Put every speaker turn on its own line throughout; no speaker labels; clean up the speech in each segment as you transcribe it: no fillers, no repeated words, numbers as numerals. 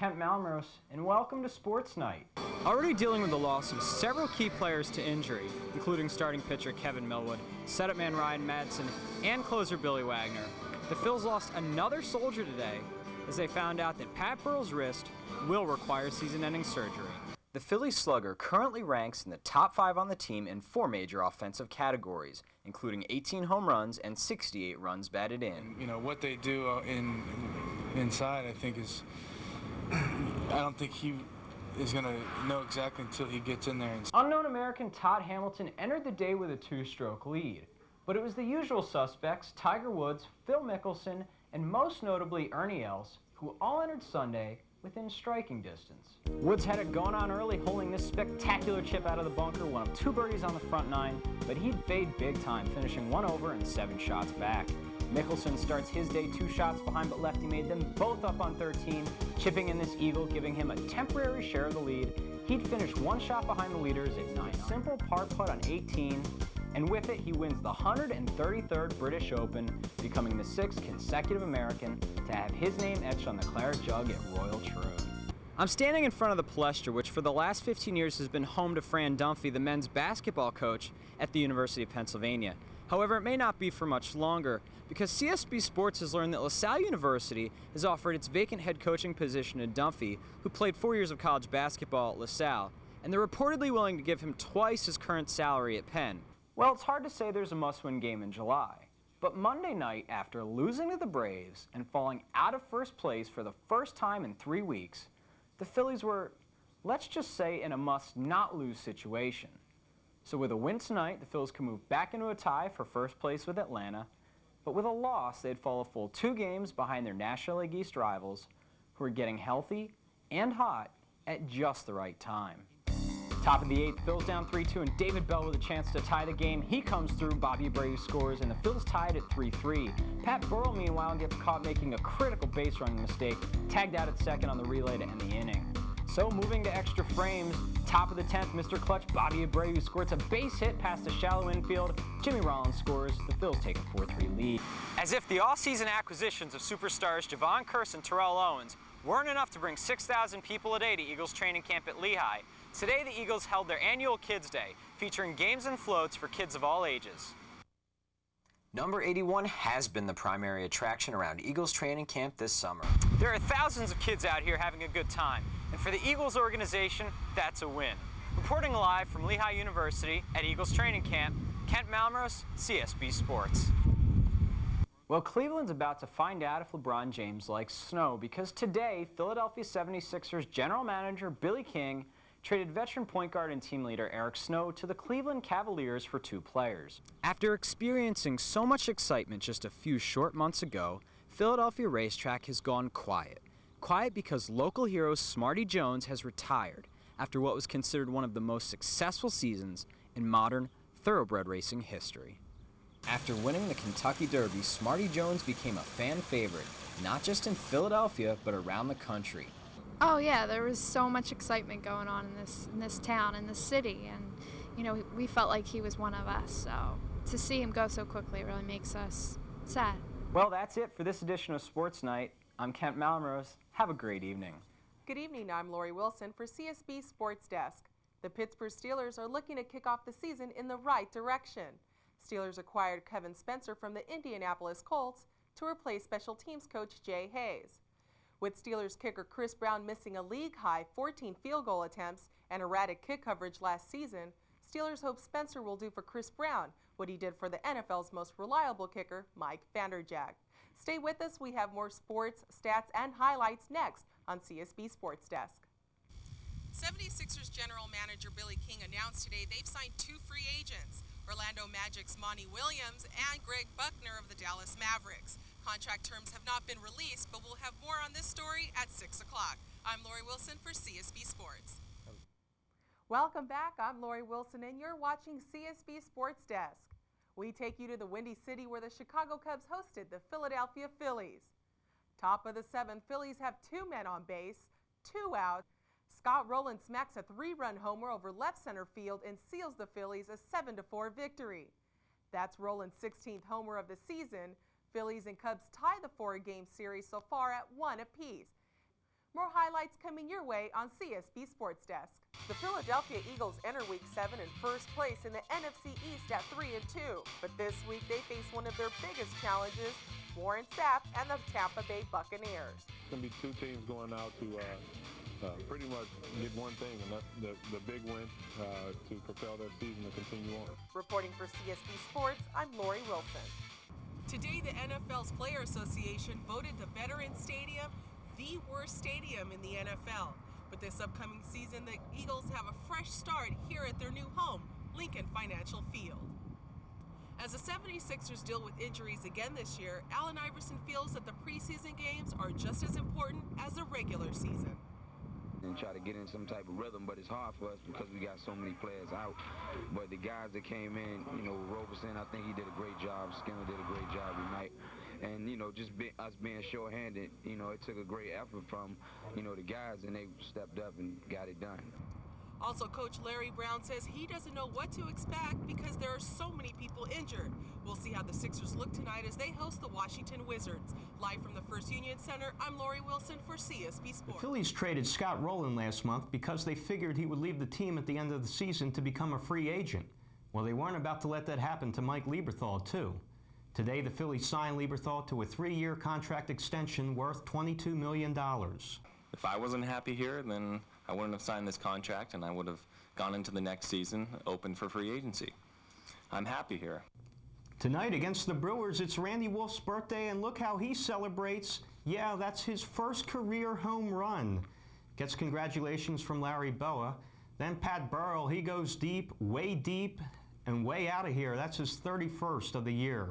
Kent Malmros, and welcome to Sports Night. Already dealing with the loss of several key players to injury, including starting pitcher Kevin Millwood, setup man Ryan Madsen, and closer Billy Wagner, the Phils lost another soldier today as they found out that Pat Burrell's wrist will require season-ending surgery. The Phillies slugger currently ranks in the top 5 on the team in 4 major offensive categories, including 18 home runs and 68 runs batted in.
You know, what they do inside, I think, is... I don't think he is going to know exactly until he gets in there.
Unknown American Todd Hamilton entered the day with a 2-stroke lead, but it was the usual suspects, Tiger Woods, Phil Mickelson, and most notably Ernie Els, who all entered Sunday within striking distance. Woods had it going on early, holding this spectacular chip out of the bunker, one of 2 birdies on the front 9, but he'd fade big time, finishing 1 over and 7 shots back. Mickelson starts his day 2 shots behind, but lefty made them both up on 13, chipping in this eagle, giving him a temporary share of the lead. He'd finish 1 shot behind the leaders at 9. Simple par putt on 18, and with it, he wins the 133rd British Open, becoming the 6th consecutive American to have his name etched on the claret jug at Royal Troon. I'm standing in front of the Palestra, which for the last 15 years has been home to Fran Dunphy, the men's basketball coach at the University of Pennsylvania. However, it may not be for much longer, because CSB Sports has learned that LaSalle University has offered its vacant head coaching position to Dunphy, who played 4 years of college basketball at LaSalle, and they're reportedly willing to give him twice his current salary at Penn. Well, it's hard to say there's a must-win game in July, but Monday night, after losing to the Braves and falling out of first place for the first time in 3 weeks, the Phillies were, let's just say, in a must-not-lose situation. So with a win tonight, the Phils can move back into a tie for first place with Atlanta, but with a loss, they'd fall a full 2 games behind their National League East rivals, who are getting healthy and hot at just the right time. Top of the 8th, Phils down 3-2, and David Bell with a chance to tie the game. He comes through, Bobby Abreu scores, and the Phils tied at 3-3. Pat Burrell, meanwhile, gets caught making a critical base running mistake, tagged out at second on the relay to end the inning. So moving to extra frames, top of the 10th, Mr. Clutch, Bobby Abreu scores a base hit past the shallow infield. Jimmy Rollins scores. The Phils take a 4-3 lead. As if the all-season acquisitions of superstars Javon Curse and Terrell Owens weren't enough to bring 6,000 people a day to Eagles training camp at Lehigh, today the Eagles held their annual Kids Day, featuring games and floats for kids of all ages. Number 81 has been the primary attraction around Eagles training camp this summer. There are thousands of kids out here having a good time, and for the Eagles organization, that's a win. Reporting live from Lehigh University at Eagles training camp, Kent Malmros, CSB Sports. Well, Cleveland's about to find out if LeBron James likes snow, because today, Philadelphia 76ers general manager Billy King traded veteran point guard and team leader Eric Snow to the Cleveland Cavaliers for 2 players. After experiencing so much excitement just a few short months ago, Philadelphia racetrack has gone quiet. Quiet because local hero Smarty Jones has retired after what was considered one of the most successful seasons in modern thoroughbred racing history. After winning the Kentucky Derby, Smarty Jones became a fan favorite, not just in Philadelphia, but around the country.
Oh yeah, there was so much excitement going on in this town, in this city, and you know, we felt like he was one of us, so to see him go so quickly really makes us sad.
Well, that's it for this edition of Sports Night. I'm Kent Malmros. Have a great evening.
Good evening, I'm Lori Wilson for CSB Sports Desk. The Pittsburgh Steelers are looking to kick off the season in the right direction. Steelers acquired Kevin Spencer from the Indianapolis Colts to replace special teams coach Jay Hayes. With Steelers kicker Chris Brown missing a league-high 14 field goal attempts and erratic kick coverage last season, Steelers hope Spencer will do for Chris Brown what he did for the NFL's most reliable kicker, Mike Vanderjagt. Stay with us, we have more sports, stats, and highlights next on CSB Sports Desk. 76ers general manager Billy King announced today they've signed 2 free agents, Orlando Magic's Monty Williams and Greg Buckner of the Dallas Mavericks. Contract terms have not been released, but we'll have more on this story at 6 o'clock. I'm Lori Wilson for CSB Sports. Welcome back. I'm Lori Wilson, and you're watching CSB Sports Desk. We take you to the Windy City where the Chicago Cubs hosted the Philadelphia Phillies. Top of the 7th, Phillies have 2 men on base, 2 out. Scott Rowland smacks a 3-run homer over left center field and seals the Phillies a 7-4 victory. That's Rowland's 16th homer of the season. Phillies and Cubs tie the 4-game series so far at 1 apiece. More highlights coming your way on CSB Sports Desk. The Philadelphia Eagles enter Week 7 in first place in the NFC East at 3-2. But this week they face one of their biggest challenges, Warren Sapp and the Tampa Bay Buccaneers.
It's going to be two teams going out to pretty much get one thing, and that's the big win to propel their season to continue on.
Reporting for CSB Sports, I'm Lori Wilson. Today, the NFL's Player Association voted the Veterans Stadium the worst stadium in the NFL. But this upcoming season, the Eagles have a fresh start here at their new home, Lincoln Financial Field. As the 76ers deal with injuries again this year, Allen Iverson feels that the preseason games are just as important as the regular season.
And try to get in some type of rhythm, but it's hard for us because we got so many players out. But the guys that came in, Roberson, I think he did a great job. Skinner did a great job tonight. And, just us being short-handed, it took a great effort from, the guys, and they stepped up and got it done.
Also, Coach Larry Brown says he doesn't know what to expect because there are so many people injured. We'll see how the Sixers look tonight as they host the Washington Wizards. Live from the First Union Center, I'm Lori Wilson for CSB Sports.
The Phillies traded Scott Rowland last month because they figured he would leave the team at the end of the season to become a free agent. Well, they weren't about to let that happen to Mike Lieberthal, too. Today, the Phillies signed Lieberthal to a 3-year contract extension worth $22 million.
If I wasn't happy here, then I wouldn't have signed this contract, and I would have gone into the next season open for free agency. I'm happy here.
Tonight against the Brewers, it's Randy Wolf's birthday, and look how he celebrates. Yeah, that's his first career home run. Gets congratulations from Larry Boa. Then Pat Burrell, he goes deep, and way out of here. That's his 31st of the year.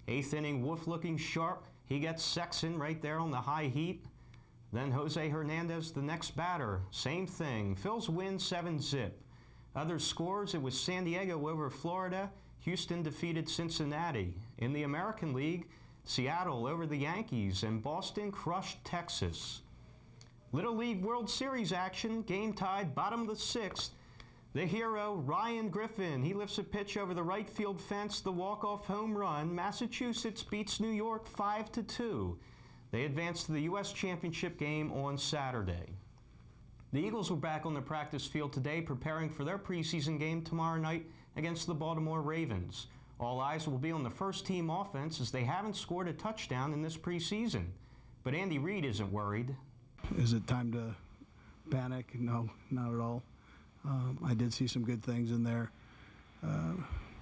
8th inning, Wolf looking sharp. He gets Sexton right there on the high heat. Then Jose Hernandez, the next batter. Same thing. Phil's win 7-zip. Other scores, it was San Diego over Florida. Houston defeated Cincinnati. In the American League, Seattle over the Yankees, and Boston crushed Texas. Little League World Series action, game tied, bottom of the 6th. The hero, Ryan Griffin, he lifts a pitch over the right field fence, the walk-off home run. Massachusetts beats New York 5-2. They advance to the U.S. Championship game on Saturday. The Eagles were back on the practice field today preparing for their preseason game tomorrow night against the Baltimore Ravens. All eyes will be on the first-team offense as they haven't scored a touchdown in this preseason. But Andy Reid isn't worried.
Is it time to panic? No, not at all. I did see some good things in there,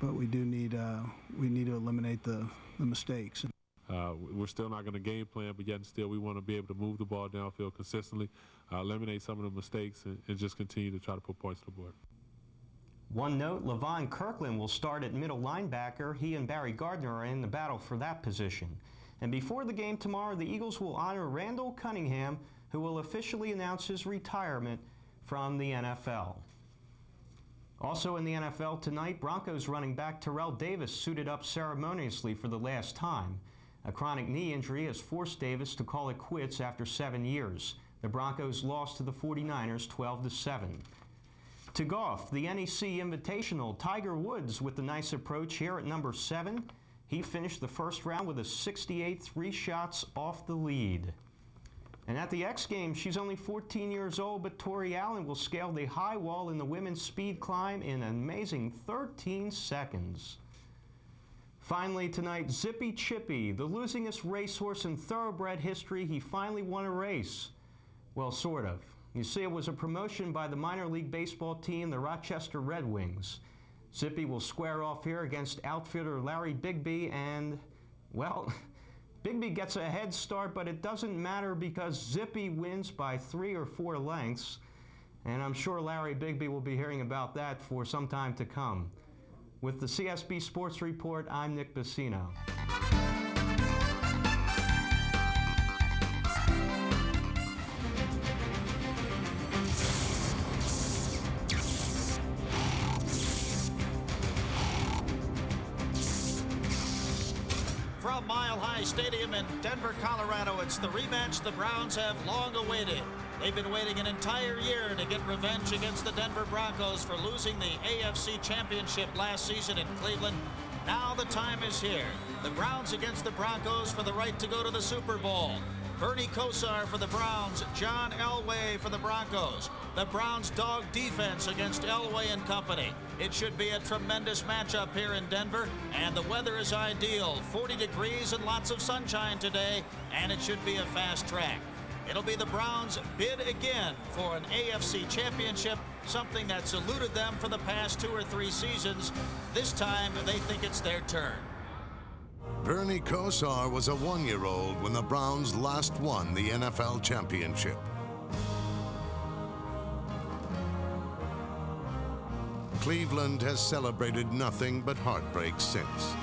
but we need to eliminate the mistakes.
We're still not going to game plan, but yet and still we want to be able to move the ball downfield consistently, eliminate some of the mistakes, and just continue to try to put points to the board.
One note, Levon Kirkland will start at middle linebacker. He and Barry Gardner are in the battle for that position. And before the game tomorrow, the Eagles will honor Randall Cunningham, who will officially announce his retirement from the NFL. Also in the NFL tonight, Broncos running back Terrell Davis suited up ceremoniously for the last time. A chronic knee injury has forced Davis to call it quits after 7 years. The Broncos lost to the 49ers 12-7. To golf, the NEC Invitational, Tiger Woods with the nice approach here at number 7. He finished the first round with a 68, 3 shots off the lead. And at the X Games, she's only 14 years old, but Tori Allen will scale the high wall in the women's speed climb in an amazing 13 seconds. Finally tonight, Zippy Chippy, the losingest racehorse in thoroughbred history, he finally won a race. Well, sort of. You see, it was a promotion by the minor league baseball team, the Rochester Red Wings. Zippy will square off here against outfitter Larry Bigby, and, well, Bigby gets a head start, but it doesn't matter because Zippy wins by 3 or 4 lengths, and I'm sure Larry Bigby will be hearing about that for some time to come. With the CSB Sports Report, I'm Nick Bassino.
From Mile High Stadium in Denver, Colorado, it's the rematch the Browns have long awaited. They've been waiting an entire year to get revenge against the Denver Broncos for losing the AFC Championship last season in Cleveland. Now the time is here. The Browns against the Broncos for the right to go to the Super Bowl. Bernie Kosar for the Browns, John Elway for the Broncos. The Browns' dog defense against Elway and company. It should be a tremendous matchup here in Denver, and the weather is ideal. 40 degrees and lots of sunshine today, and it should be a fast track. It'll be the Browns' bid again for an AFC championship, something that's eluded them for the past 2 or 3 seasons. This time, they think it's their turn.
Bernie Kosar was a 1-year-old when the Browns last won the NFL championship. Cleveland has celebrated nothing but heartbreak since.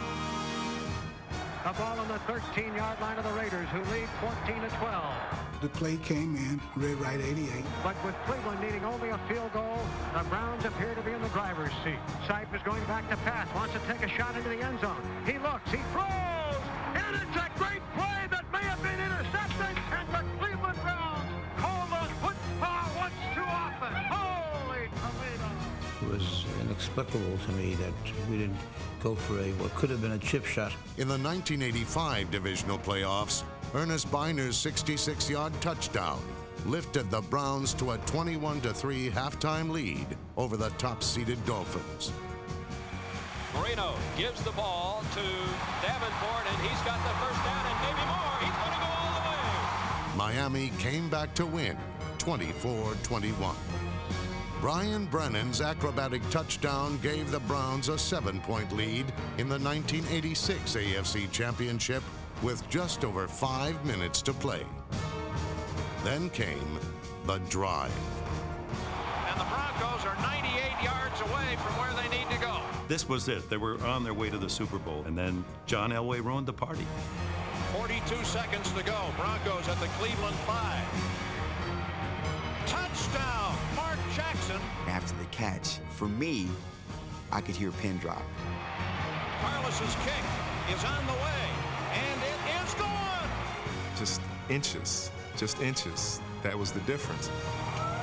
A ball on the 13-yard line of the Raiders, who lead 14-12.
The play came in, red right 88.
But with Cleveland needing only a field goal, the Browns appear to be in the driver's seat. Seif is going back to pass, wants to take a shot into the end zone. He looks, he throws, and it's a great play that may have been intercepted, and the Cleveland Browns call the football once too often. Holy tomato!
It was inexplicable to me that we didn't go for what could have been a chip shot.
In the 1985 divisional playoffs, Ernest Biner's 66-yard touchdown lifted the Browns to a 21-3 halftime lead over the top-seeded Dolphins.
Marino gives the ball to Davenport, and he's got the first down and maybe more. He's going to go all the way.
Miami came back to win, 24-21. Brian Brennan's acrobatic touchdown gave the Browns a 7-point lead in the 1986 AFC Championship with just over 5 minutes to play. Then came the drive.
And the Broncos are 98 yards away from where they need to go.
This was it. They were on their way to the Super Bowl, and then John Elway ruined the party.
42 seconds to go. Broncos at the Cleveland 5. Touchdown, Mark Jackson.
After the catch, for me, I could hear a pin drop.
Carlos's kick is on the way, and it is gone.
Just inches. That was the difference.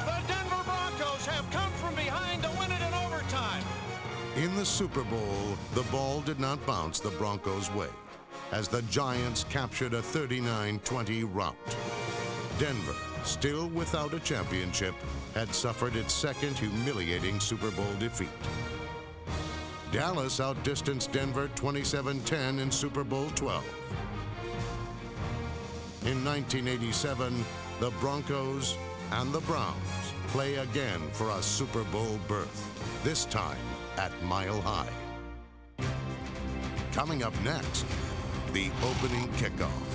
The Denver Broncos have come from behind to win it in overtime.
In the Super Bowl, the ball did not bounce the Broncos' way as the Giants captured a 39-20 rout. Denver, still without a championship, had suffered its second humiliating Super Bowl defeat. Dallas outdistanced Denver 27-10 in Super Bowl 12. In 1987, the Broncos and the Browns play again for a Super Bowl berth, this time at Mile High. Coming up next, the opening kickoff.